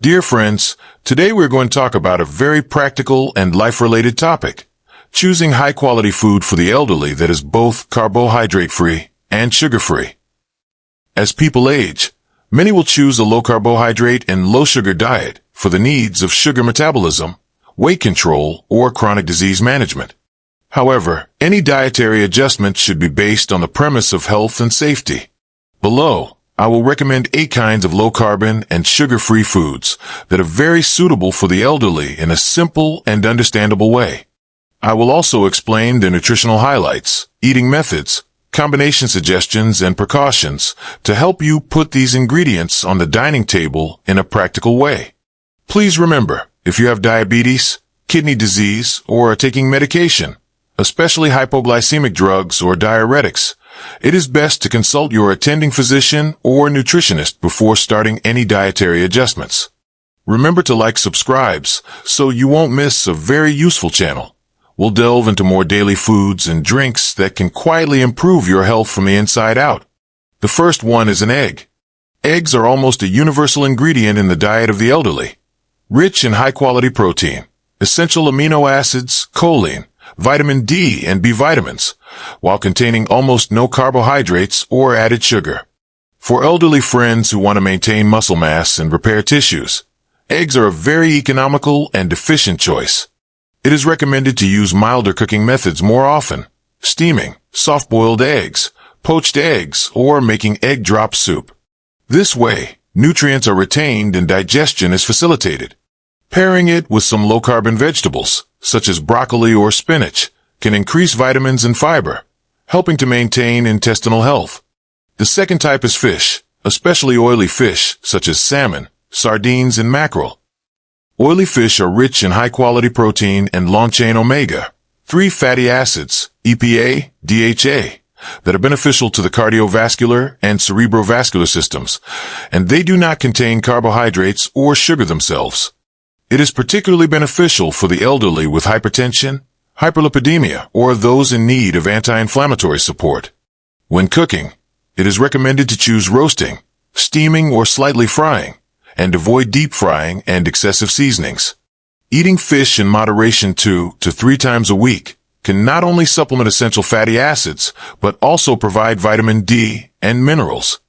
Dear friends, today we're going to talk about a very practical and life-related topic: choosing high-quality food for the elderly that is both carbohydrate-free and sugar-free. As people age, many will choose a low-carbohydrate and low-sugar diet for the needs of sugar metabolism, weight control, or chronic disease management. However, any dietary adjustment should be based on the premise of health and safety. Below, I will recommend 8 kinds of low-carbon and sugar-free foods that are very suitable for the elderly in a simple and understandable way. I will also explain the nutritional highlights, eating methods, combination suggestions, and precautions to help you put these ingredients on the dining table in a practical way. Please remember, if you have diabetes, kidney disease, or are taking medication, especially hypoglycemic drugs or diuretics, it is best to consult your attending physician or nutritionist before starting any dietary adjustments. Remember to like, subscribe, so you won't miss a very useful channel. We'll delve into more daily foods and drinks that can quietly improve your health from the inside out. The first one is an egg. Eggs are almost a universal ingredient in the diet of the elderly. Rich in high-quality protein, essential amino acids, choline, vitamin D, and B vitamins, while containing almost no carbohydrates or added sugar. For elderly friends who want to maintain muscle mass and repair tissues, eggs are a very economical and efficient choice. It is recommended to use milder cooking methods more often: steaming, soft-boiled eggs, poached eggs, or making egg drop soup. This way, nutrients are retained and digestion is facilitated. Pairing it with some low-carbon vegetables, such as broccoli or spinach, can increase vitamins and fiber, helping to maintain intestinal health. The second type is fish, especially oily fish, such as salmon, sardines, and mackerel. Oily fish are rich in high-quality protein and long-chain omega-3 fatty acids, EPA, DHA, that are beneficial to the cardiovascular and cerebrovascular systems, and they do not contain carbohydrates or sugar themselves. It is particularly beneficial for the elderly with hypertension, hyperlipidemia, or those in need of anti-inflammatory support. When cooking, it is recommended to choose roasting, steaming, or slightly frying, and avoid deep frying and excessive seasonings. Eating fish in moderation 2 to 3 times a week can not only supplement essential fatty acids, but also provide vitamin D and minerals.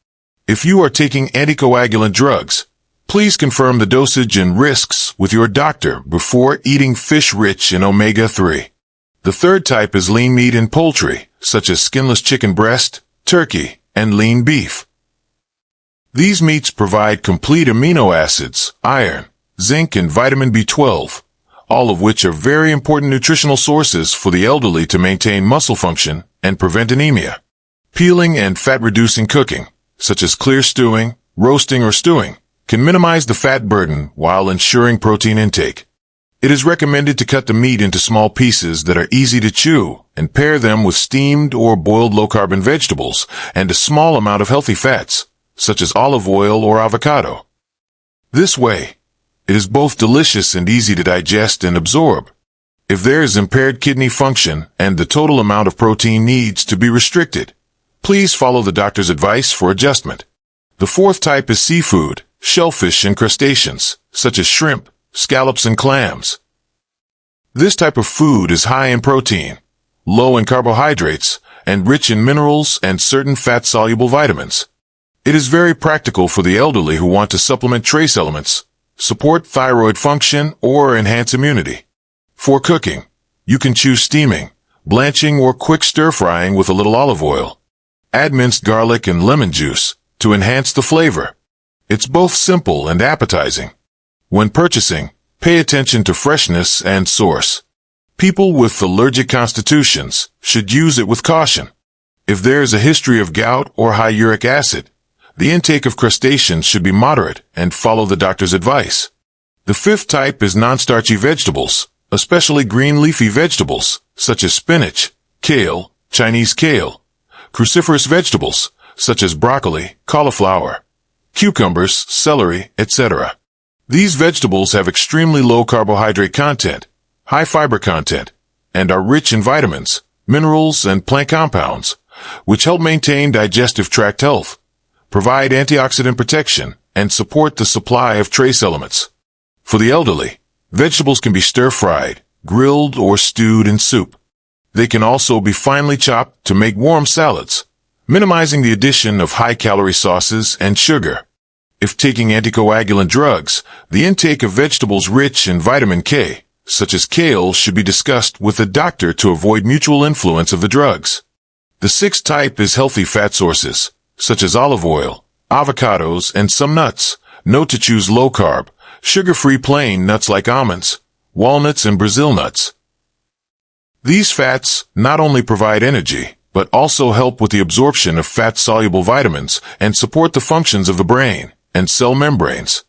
If you are taking anticoagulant drugs, please confirm the dosage and risks with your doctor before eating fish rich in omega-3. The third type is lean meat and poultry, such as skinless chicken breast, turkey, and lean beef. These meats provide complete amino acids, iron, zinc, and vitamin B12, all of which are very important nutritional sources for the elderly to maintain muscle function and prevent anemia. Peeling and fat-reducing cooking, such as clear stewing, roasting, or stewing, can minimize the fat burden while ensuring protein intake. It is recommended to cut the meat into small pieces that are easy to chew and pair them with steamed or boiled low-carbon vegetables and a small amount of healthy fats, such as olive oil or avocado. This way, it is both delicious and easy to digest and absorb. If there is impaired kidney function and the total amount of protein needs to be restricted, please follow the doctor's advice for adjustment. The fourth type is seafood, shellfish, and crustaceans, such as shrimp, scallops, and clams. This type of food is high in protein, low in carbohydrates, and rich in minerals and certain fat-soluble vitamins. It is very practical for the elderly who want to supplement trace elements, support thyroid function, or enhance immunity. For cooking, you can choose steaming, blanching, or quick stir-frying with a little olive oil. Add minced garlic and lemon juice to enhance the flavor. It's both simple and appetizing. When purchasing, pay attention to freshness and source. People with allergic constitutions should use it with caution. If there is a history of gout or high uric acid, the intake of crustaceans should be moderate and follow the doctor's advice. The fifth type is non-starchy vegetables, especially green leafy vegetables, such as spinach, kale, Chinese kale, cruciferous vegetables, such as broccoli, cauliflower, cucumbers, celery, etc. These vegetables have extremely low carbohydrate content, high fiber content, and are rich in vitamins, minerals, and plant compounds, which help maintain digestive tract health, provide antioxidant protection, and support the supply of trace elements. For the elderly, vegetables can be stir-fried, grilled, or stewed in soup. They can also be finely chopped to make warm salads, minimizing the addition of high-calorie sauces and sugar. If taking anticoagulant drugs, the intake of vegetables rich in vitamin K, such as kale, should be discussed with a doctor to avoid mutual influence of the drugs. The sixth type is healthy fat sources, such as olive oil, avocados, and some nuts. Note to choose low-carb, sugar-free plain nuts like almonds, walnuts, and Brazil nuts. These fats not only provide energy, but also help with the absorption of fat-soluble vitamins and support the functions of the brain and cell membranes.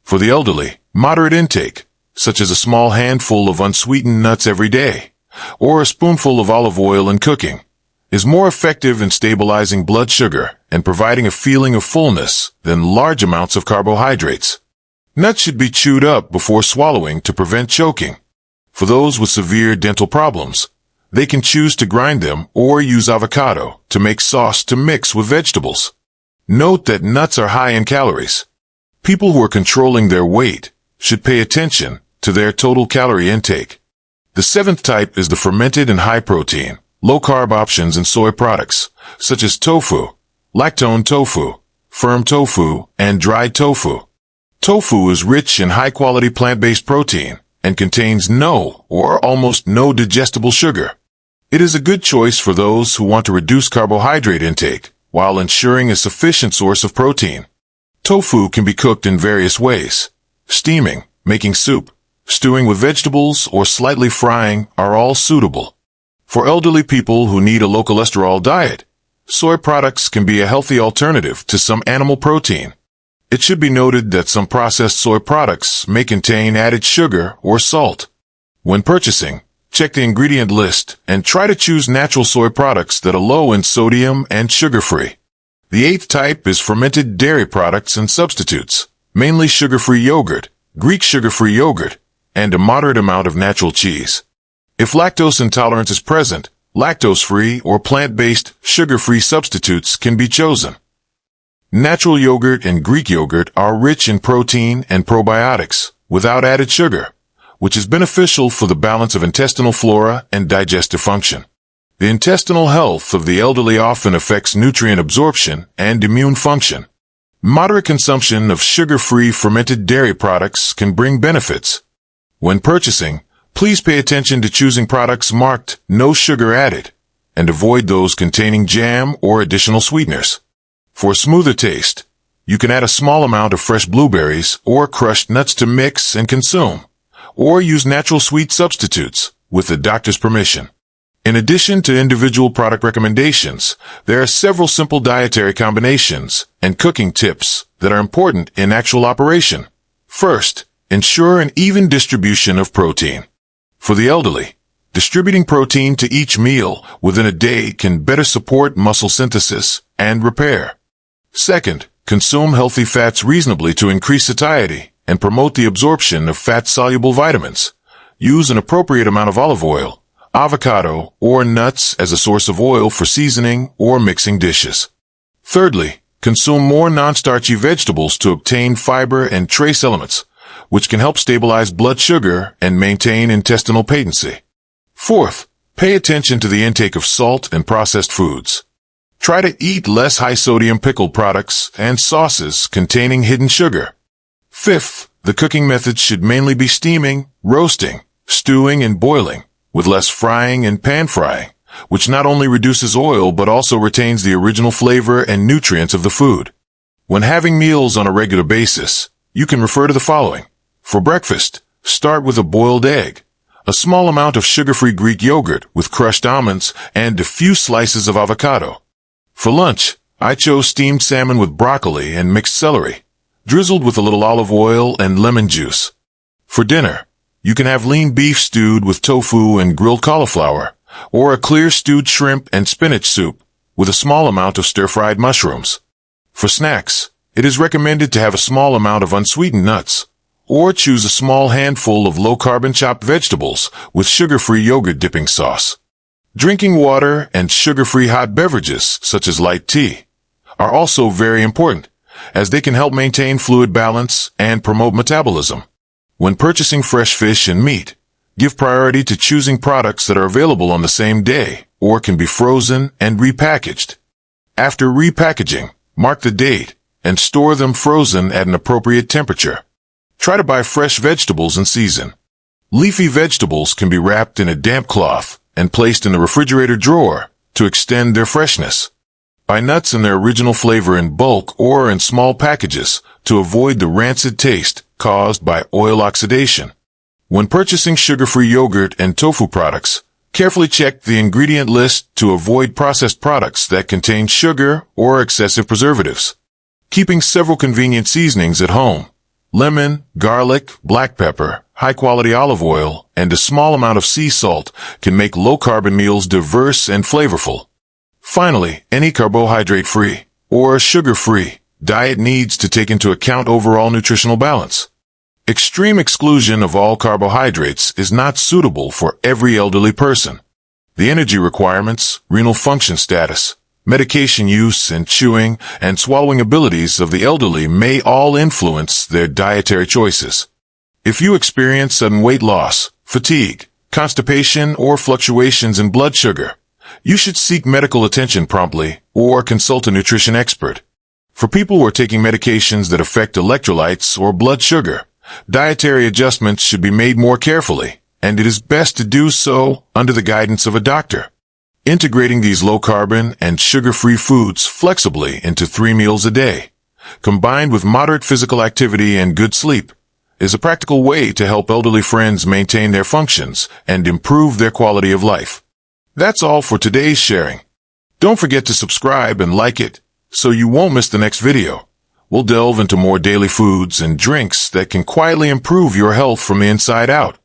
For the elderly, moderate intake, such as a small handful of unsweetened nuts every day, or a spoonful of olive oil in cooking, is more effective in stabilizing blood sugar and providing a feeling of fullness than large amounts of carbohydrates. Nuts should be chewed up before swallowing to prevent choking. For those with severe dental problems, they can choose to grind them or use avocado to make sauce to mix with vegetables. Note that nuts are high in calories. People who are controlling their weight should pay attention to their total calorie intake. The seventh type is the fermented and high-protein, low-carb options in soy products, such as tofu, lactone tofu, firm tofu, and dried tofu. Tofu is rich in high-quality plant-based protein and contains no or almost no digestible sugar. It is a good choice for those who want to reduce carbohydrate intake while ensuring a sufficient source of protein. Tofu can be cooked in various ways. Steaming, making soup, stewing with vegetables, or slightly frying are all suitable. For elderly people who need a low cholesterol diet, soy products can be a healthy alternative to some animal protein. It should be noted that some processed soy products may contain added sugar or salt. When purchasing, check the ingredient list and try to choose natural soy products that are low in sodium and sugar-free. The eighth type is fermented dairy products and substitutes, mainly sugar-free yogurt, Greek sugar-free yogurt, and a moderate amount of natural cheese. If lactose intolerance is present, lactose-free or plant-based sugar-free substitutes can be chosen. Natural yogurt and Greek yogurt are rich in protein and probiotics without added sugar, which is beneficial for the balance of intestinal flora and digestive function. The intestinal health of the elderly often affects nutrient absorption and immune function. Moderate consumption of sugar-free fermented dairy products can bring benefits. When purchasing, please pay attention to choosing products marked "No sugar added" and avoid those containing jam or additional sweeteners. For a smoother taste, you can add a small amount of fresh blueberries or crushed nuts to mix and consume, or use natural sweet substitutes with the doctor's permission. In addition to individual product recommendations, there are several simple dietary combinations and cooking tips that are important in actual operation. First, ensure an even distribution of protein. For the elderly, distributing protein to each meal within a day can better support muscle synthesis and repair. Second, consume healthy fats reasonably to increase satiety and promote the absorption of fat-soluble vitamins. Use an appropriate amount of olive oil, avocado, or nuts as a source of oil for seasoning or mixing dishes. Thirdly, consume more non-starchy vegetables to obtain fiber and trace elements, which can help stabilize blood sugar and maintain intestinal patency. Fourth, pay attention to the intake of salt and processed foods. Try to eat less high-sodium pickled products and sauces containing hidden sugar. Fifth, the cooking methods should mainly be steaming, roasting, stewing, and boiling, with less frying and pan frying, which not only reduces oil but also retains the original flavor and nutrients of the food. When having meals on a regular basis, you can refer to the following. For breakfast, start with a boiled egg, a small amount of sugar-free Greek yogurt with crushed almonds, and a few slices of avocado. For lunch, I chose steamed salmon with broccoli and mixed celery, drizzled with a little olive oil and lemon juice. For dinner, you can have lean beef stewed with tofu and grilled cauliflower, or a clear stewed shrimp and spinach soup with a small amount of stir-fried mushrooms. For snacks, it is recommended to have a small amount of unsweetened nuts, or choose a small handful of low-carbon chopped vegetables with sugar-free yogurt dipping sauce. Drinking water and sugar-free hot beverages, such as light tea, are also very important, as they can help maintain fluid balance and promote metabolism. When purchasing fresh fish and meat, give priority to choosing products that are available on the same day or can be frozen and repackaged. After repackaging, mark the date and store them frozen at an appropriate temperature. Try to buy fresh vegetables in season. Leafy vegetables can be wrapped in a damp cloth and placed in the refrigerator drawer to extend their freshness. Buy nuts in their original flavor in bulk or in small packages to avoid the rancid taste caused by oil oxidation. When purchasing sugar-free yogurt and tofu products, carefully check the ingredient list to avoid processed products that contain sugar or excessive preservatives. Keeping several convenient seasonings at home, lemon, garlic, black pepper, high-quality olive oil, and a small amount of sea salt can make low-carbon meals diverse and flavorful. Finally, any carbohydrate-free or sugar-free diet needs to take into account overall nutritional balance. Extreme exclusion of all carbohydrates is not suitable for every elderly person. The energy requirements, renal function status, medication use, and chewing and swallowing abilities of the elderly may all influence their dietary choices. If you experience sudden weight loss, fatigue, constipation, or fluctuations in blood sugar, you should seek medical attention promptly or consult a nutrition expert. For people who are taking medications that affect electrolytes or blood sugar, dietary adjustments should be made more carefully, and it is best to do so under the guidance of a doctor. Integrating these low-carbon and sugar-free foods flexibly into 3 meals a day, combined with moderate physical activity and good sleep, is a practical way to help elderly friends maintain their functions and improve their quality of life. That's all for today's sharing. Don't forget to subscribe and like it so you won't miss the next video. We'll delve into more daily foods and drinks that can quietly improve your health from the inside out.